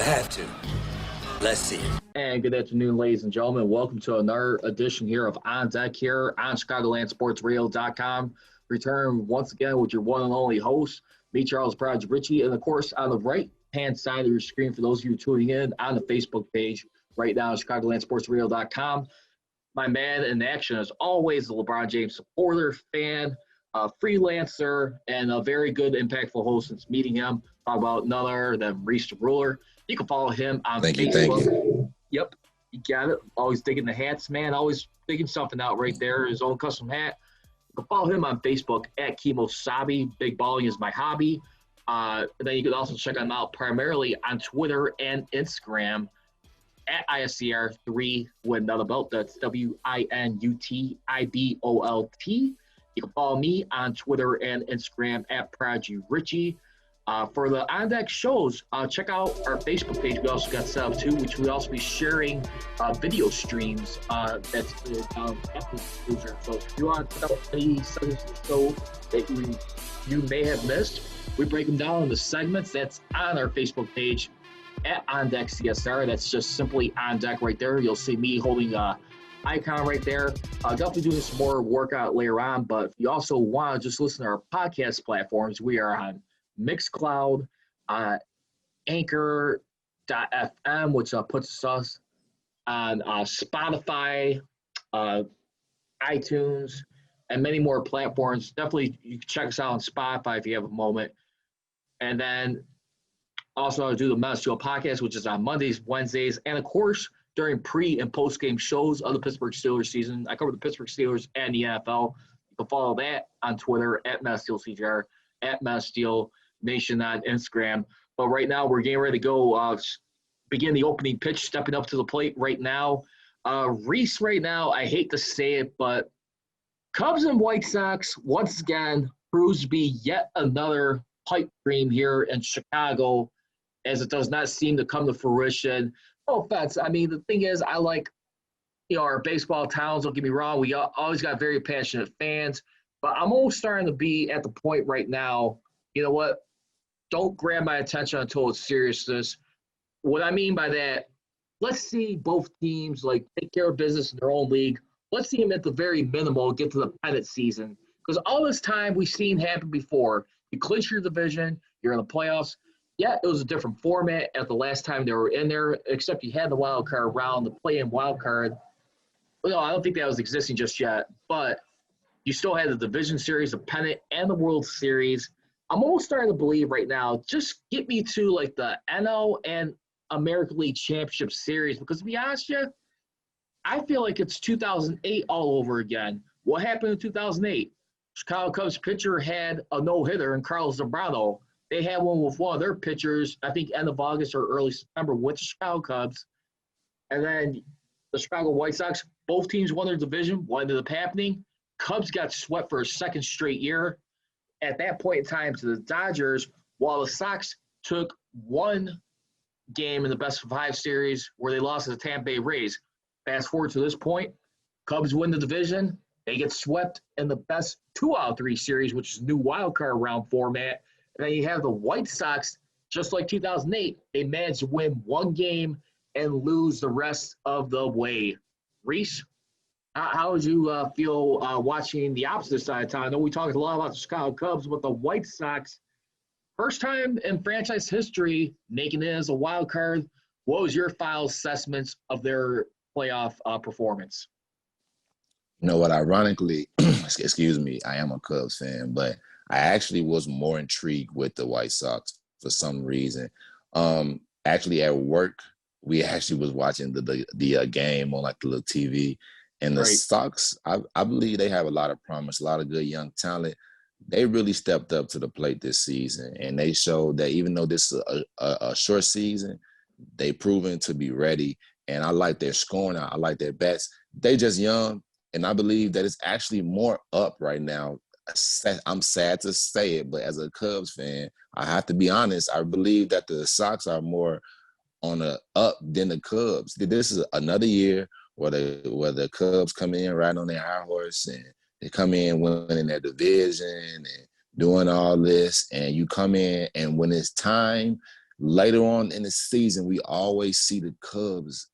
have to. Let's see it. And good afternoon, ladies and gentlemen. Welcome to another edition here of On Deck here on ChicagolandSportsRadio.com. Return once again with your one and only host, me, Charles Prodigy Richey. And, of course, on the right-hand side of your screen, for those of you tuning in on the Facebook page right now, ChicagolandSportsRadio.com, my man in action, as always, the LeBron James supporter, fan, freelancer, and a very good, impactful host since meeting him. Talk about none other than Reese the Ruler. You can follow him on Facebook. Thank you. Yep, you got it. Always digging the hats, man. Always digging something out right there. His own custom hat. You can follow him on Facebook at Kemosabi. Big balling is my hobby. And then you can also check him out primarily on Twitter and Instagram at ISCR3 with another belt. That's WINUTIBOLT. You can follow me on Twitter and Instagram at Prodigy Richey. For the On Deck shows, check out our Facebook page. We also got set up too, which we also be sharing video streams. That's after the user. So if you want to check out any segments of the show that you may have missed, we break them down into segments. That's on our Facebook page at On Deck CSR. That's just simply On Deck right there. You'll see me holding a icon right there. Definitely doing some more workout later on. But if you also want to just listen to our podcast platforms, we are on Mixcloud, Anchor.fm, which puts us on Spotify, iTunes, and many more platforms. Definitely, you can check us out on Spotify if you have a moment. And then also I do the Mouthfeel podcast, which is on Mondays, Wednesdays, and of course, during pre- and post-game shows of the Pittsburgh Steelers season. I cover the Pittsburgh Steelers and the NFL. You can follow that on Twitter at MassSteelCGR, at MassSteel Nation on Instagram. But right now, we're getting ready to go begin the opening pitch, stepping up to the plate right now. Reese, right now, I hate to say it, but Cubs and White Sox, once again, proves to be yet another pipe dream here in Chicago, as it does not seem to come to fruition. No offense. I mean, the thing is, I like, our baseball towns. Don't get me wrong. We always got very passionate fans. But I'm almost starting to be at the point right now, you know what? Don't grab my attention until it's seriousness. What I mean by that, let's see both teams, take care of business in their own league. Let's see them at the very minimal get to the pennant season. Because all this time we've seen happen before. You clinch your division, you're in the playoffs. Yeah, it was a different format at the last time they were in there, except you had the wild card round, the play-in wild card. No, I don't think that was existing just yet. But you still had the division series, the pennant, and the World Series. I'm almost starting to believe right now, just get me to the NL and American League Championship Series. Because to be honest with you, I feel like it's 2008 all over again. What happened in 2008? Chicago Cubs pitcher had a no-hitter in Carlos Zambrano. They had one with one of their pitchers, I think end of August or early September, with the Chicago Cubs. And then the Chicago White Sox, both teams won their division. What ended up happening? Cubs got swept for a second straight year. At that point in time, to the Dodgers, while the Sox took one game in the best-of-5 series where they lost to the Tampa Bay Rays. Fast forward to this point, Cubs win the division. They get swept in the best 2-out-of-3 series, which is new wild card round format. And then you have the White Sox, just like 2008, they managed to win one game and lose the rest of the way. Reese, how would you feel watching the opposite side of town? I know we talked a lot about the Chicago Cubs, but the White Sox, first time in franchise history making it as a wild card. What was your final assessments of their playoff performance? You know what, ironically, excuse me, I am a Cubs fan, but I actually was more intrigued with the White Sox for some reason. Actually, at work, we actually was watching the game on the little TV. And the Sox, I believe they have a lot of promise, a lot of good young talent. They really stepped up to the plate this season, and they showed that even though this is a short season, they proven to be ready. And I like their scoring. I like their bats. They just young, and I believe that it's actually more up right now. I'm sad to say it, but as a Cubs fan, I have to be honest. I believe that the Sox are more on the up than the Cubs. This is another year where the Cubs come in right on their high horse, and they come in winning their division and doing all this, and you come in, and when it's time, later on in the season, we always see the Cubs,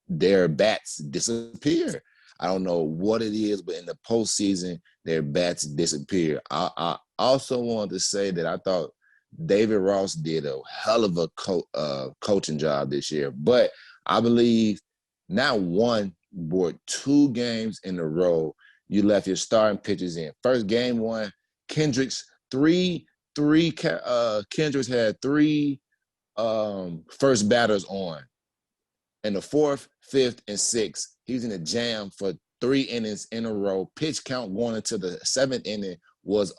their bats disappear. I don't know what it is, but in the postseason, their bats disappear. I also wanted to say that I thought David Ross did a hell of a coaching job this year, but I believe not one, but 2 games in a row, you left your starting pitchers in. First game 1, Kendricks Kendricks had 3 first batters on. In the 4th, 5th, and 6th, he's in a jam for 3 innings in a row. Pitch count going into the 7th inning was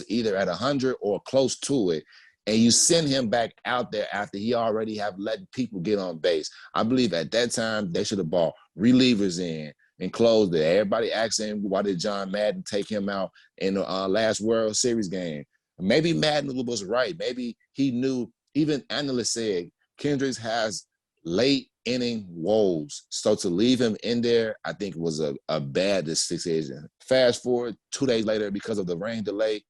either at 100 or close to it. And you send him back out there after he already have let people get on base. I believe at that time they should have brought relievers in and closed it. Everybody asking why did John Madden take him out in the last World Series game. Maybe Madden was right. Maybe he knew. Even analysts said Kendricks has late inning woes. So to leave him in there, I think was a bad decision. Fast forward 2 days later, because of the rain delay,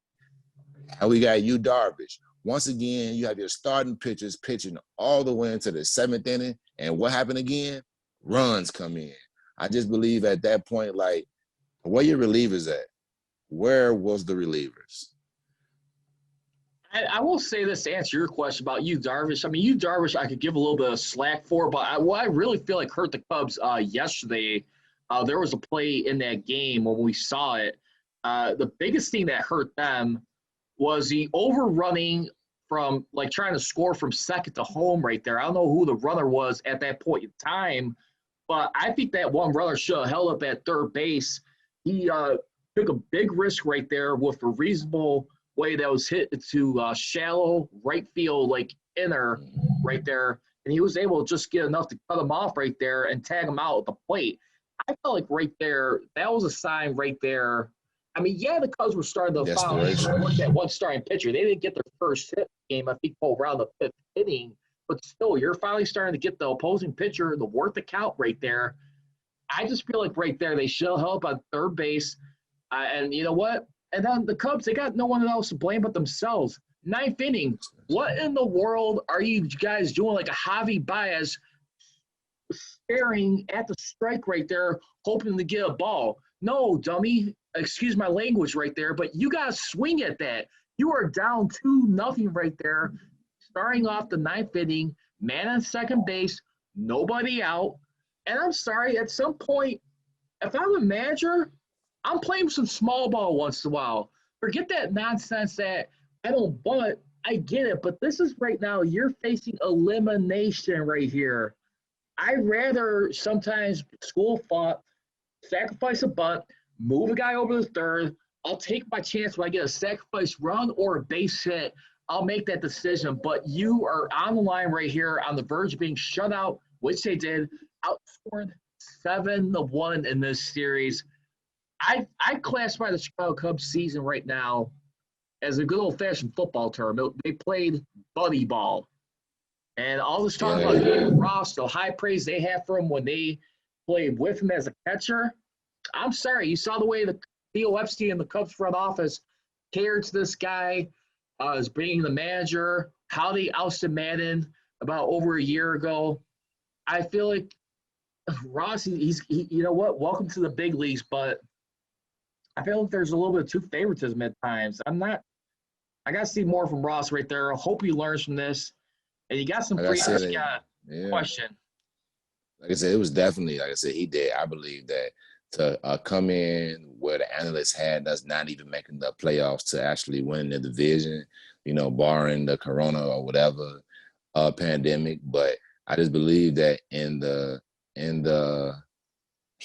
and we got Yu Darvish. Once again, you have your starting pitchers pitching all the way into the 7th inning, and what happened again? Runs come in. I just believe at that point, like, where your relievers at? Where was the relievers? I will say this to answer your question about Yu Darvish. I mean, Yu Darvish, I could give a little bit of slack for, but what I really feel like hurt the Cubs yesterday, there was a play in that game when we saw it. The biggest thing that hurt them was the overrunning from, like, trying to score from second to home right there. I don't know who the runner was at that point in time, but I think that one runner should have held up at third base. He took a big risk right there with a reasonable way that was hit to shallow right field, like inner right there. And he was able to just get enough to cut him off right there and tag him out at the plate. I felt like right there, that was a sign right there. I mean, yeah, the Cubs were starting to foul that one starting pitcher. They didn't get their first hit game, I think, around the 5th inning. But still, you're finally starting to get the opposing pitcher the worth the count right there. I just feel like right there they should help on third base. And you know what? And then the Cubs, they got no one else to blame but themselves. 9th inning, what in the world are you guys doing like a Javi Baez staring at the strike right there, hoping to get a ball? No, dummy. Excuse my language right there, but you got to swing at that. You are down 2-0 right there, starting off the 9th inning, man on second base, nobody out. And I'm sorry, at some point, if I'm a manager, I'm playing some small ball once in a while. Forget that nonsense that I don't bunt. I get it, but this is right now, you're facing elimination right here. I'd rather sometimes school thought, sacrifice a bunt, move a guy over the third. I'll take my chance when I get a sacrifice run or a base hit. I'll make that decision. But you are on the line right here on the verge of being shut out, which they did, outscored 7-1 in this series. I classify the Chicago Cubs season right now as a good old-fashioned football term. They played buddy ball. And all this talk about David Ross, the high praise they have for him when they played with him as a catcher, I'm sorry. You saw the way the Theo Epstein and the Cubs front office cared to this guy as being the manager, how they ousted Madden about over a year ago. I feel like Ross, he's you know what? Welcome to the big leagues, but I feel like there's a little bit of too favoritism at times. I got to see more from Ross right there. I hope he learns from this. And you got some free question. Like I said, it was definitely, like I said, he did. I believe that to come in where the analysts had us not even making the playoffs to actually win the division, you know, barring the corona or whatever pandemic. But I just believe that in the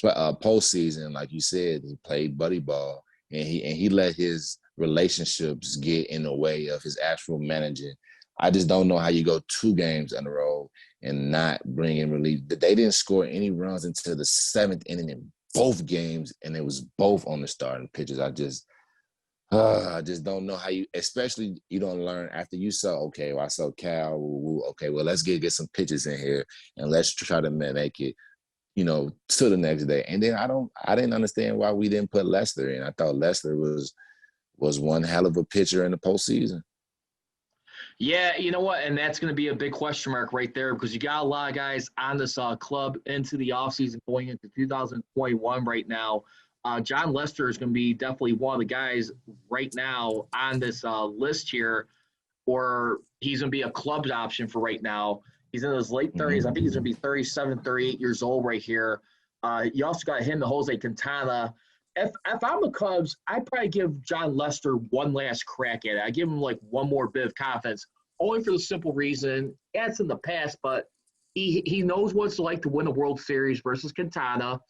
postseason, like you said, he played buddy ball and he let his relationships get in the way of his actual managing. I just don't know how you go 2 games in a row and not bring in relief. They didn't score any runs until the 7th inning in both games, and it was both on the starting pitchers. I just don't know how you, especially you don't learn after you saw, okay, well, I saw Cal, okay, well, let's get some pitches in here and let's try to make it, you know, to the next day. And then I didn't understand why we didn't put Lester in. I thought Lester was one hell of a pitcher in the postseason. Yeah, you know what? And that's going to be a big question mark right there because you got a lot of guys on this club into the offseason going into 2021 right now. John Lester is going to be definitely one of the guys right now on this list here, or he's going to be a club's option for right now. He's in his late 30s. I think he's going to be 37, 38 years old right here. You also got him and Jose Quintana. If I'm the Cubs, I'd probably give John Lester one last crack at it. I give him like one more bit of confidence, only for the simple reason, yeah, it's in the past, but he knows what it's like to win a World Series versus Quintana.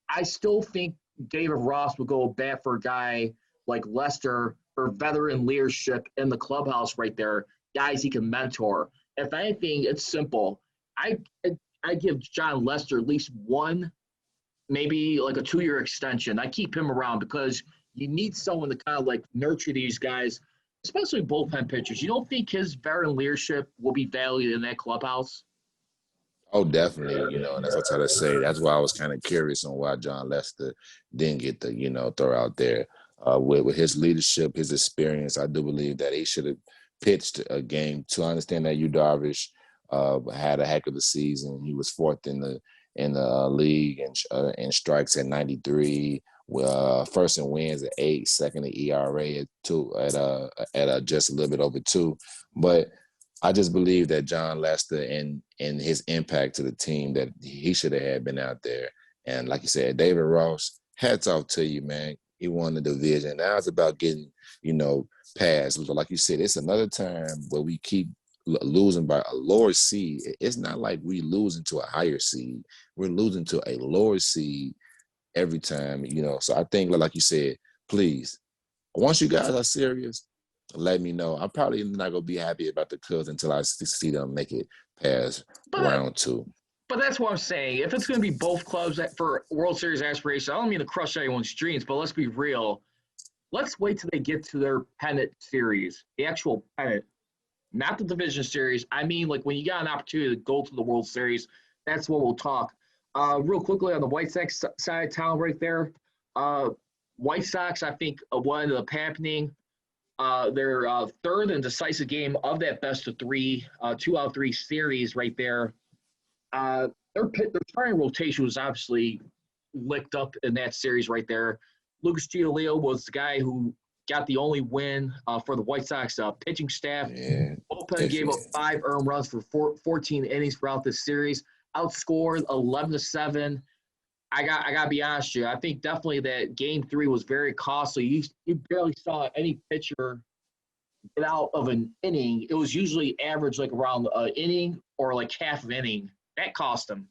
I still think David Ross would go bat for a guy like Lester for veteran leadership in the clubhouse right there, guys he can mentor. If anything, it's simple. I give John Lester at least one, maybe like a 2-year extension. I keep him around because you need someone to kind of like nurture these guys, especially bullpen pitchers. You don't think his veteran leadership will be valued in that clubhouse? Oh, definitely. And that's what I try to say. That's why I was kind of curious on why John Lester didn't get the, throw out there. With his leadership, his experience, I do believe that he should have pitched a game. To understand that Yu Darvish had a heck of a season. He was fourth in the league in strikes at 93. First in wins at 8, second in ERA at 2, at just a little bit over 2. But I just believe that John Lester and his impact to the team, that he should have had been out there. And like you said, David Ross, hats off to you, man. He won the division. Now it's about getting, past. Like you said, it's another time where we keep losing by a lower seed. It's not like we losing to a higher seed. We're losing to a lower seed every time, So I think, like you said, please, once you guys are serious, let me know. I'm probably not going to be happy about the Cubs until I see them make it past round 2. But that's what I'm saying. If it's going to be both clubs for World Series aspirations, I don't mean to crush anyone's dreams, but let's be real. Let's wait till they get to their pennant series, the actual pennant, not the division series. I mean, like when you got an opportunity to go to the World Series, that's what we'll talk. Real quickly on the White Sox side of town right there. White Sox, I think, what ended up happening, their third and decisive game of that best of 3, 2 out of 3 series right there. Their starting rotation was obviously licked up in that series right there. Lucas Giolito was the guy who got the only win for the White Sox pitching staff. Yeah, bullpen gave up 5 earned runs for 14 innings throughout this series. Outscored 11-7. I got to be honest with you. I think definitely that Game 3 was very costly. You barely saw any pitcher get out of an inning. It was usually average like around an inning or like half an inning. That cost them.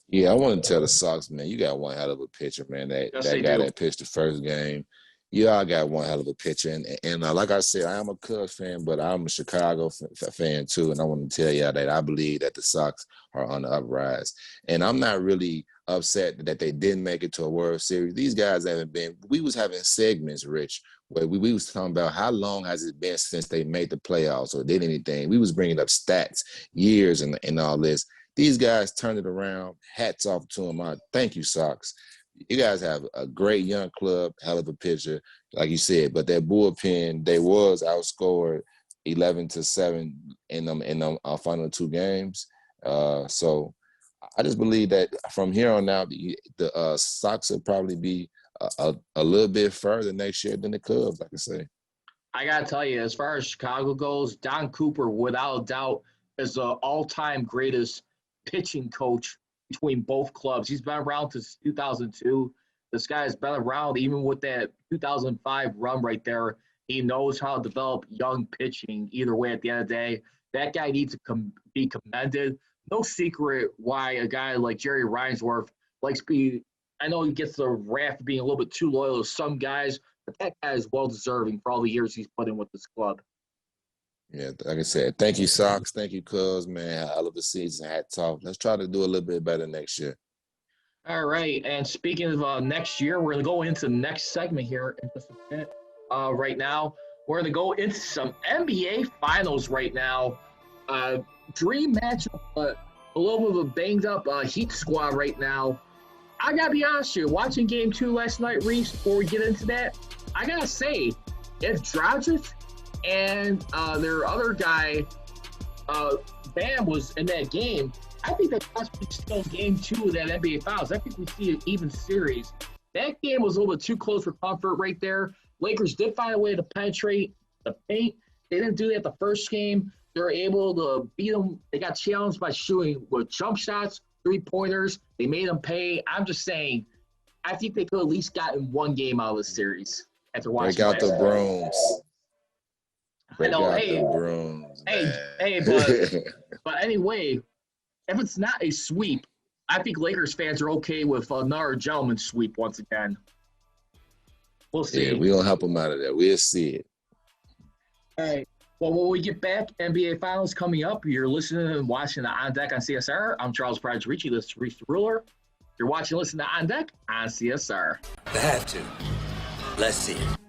Yeah, I want to tell the Sox, man, you got one hell of a pitcher, man. That guy that pitched the first game, you all got one hell of a pitcher. And like I said, I am a Cubs fan, but I'm a Chicago fan too. And I want to tell you that I believe that the Sox are on the uprise. And I'm not really upset that they didn't make it to a World Series. These guys haven't been – we was having segments, Rich, where we was talking about how long has it been since they made the playoffs or did anything. We was bringing up stats, years, and all this. These guys turned it around. Hats off to them. Thank you, Sox. You guys have a great young club, hell of a pitcher, like you said. But that bullpen, they was outscored 11-7 in them final 2 games. So I just believe that from here on out, the Sox will probably be a little bit further next year than the Cubs, like I say. I got to tell you, as far as Chicago goes, Don Cooper, without a doubt, is the all-time greatest pitching coach between both clubs. He's been around since 2002. This guy has been around even with that 2005 run right there. He knows how to develop young pitching either way at the end of the day. That guy needs to be commended. No secret why a guy like Jerry Reinsdorf likes to be – I know he gets the rap for being a little bit too loyal to some guys, but that guy is well-deserving for all the years he's put in with this club. Yeah, like I said, thank you, Sox. Thank you, Cubs, man. Hell of a season. Hats off. Let's try to do a little bit better next year. All right, and speaking of next year, we're going to go into the next segment here in just a bit. Right now, we're going to go into some NBA Finals right now. Dream matchup, but a little bit of a banged-up Heat squad right now. I got to be honest with you, watching Game 2 last night, Reese, before we get into that, I got to say, if Dragic and their other guy, Bam, was in that game. I think that possibly still game 2 of that NBA Finals. I think we see an even series. That game was a little bit too close for comfort right there. Lakers did find a way to penetrate the paint. They didn't do that the first game. They were able to beat them. They got challenged by shooting with jump shots, 3-pointers. They made them pay. I'm just saying, I think they could at least gotten one game out of this series after watching. Break out the brooms. Break out hey, the brooms. But anyway, if it's not a sweep, I think Lakers fans are okay with another gentleman's sweep once again. We'll see. Yeah, we'll help them out of that. We'll see it. All right. Well, when we get back, NBA Finals coming up. You're listening and watching the On Deck on CSR. I'm Charles Prodigy Richey. This is Reese the Ruler. You're watching and listening to On Deck on CSR. I have to. Let's see it.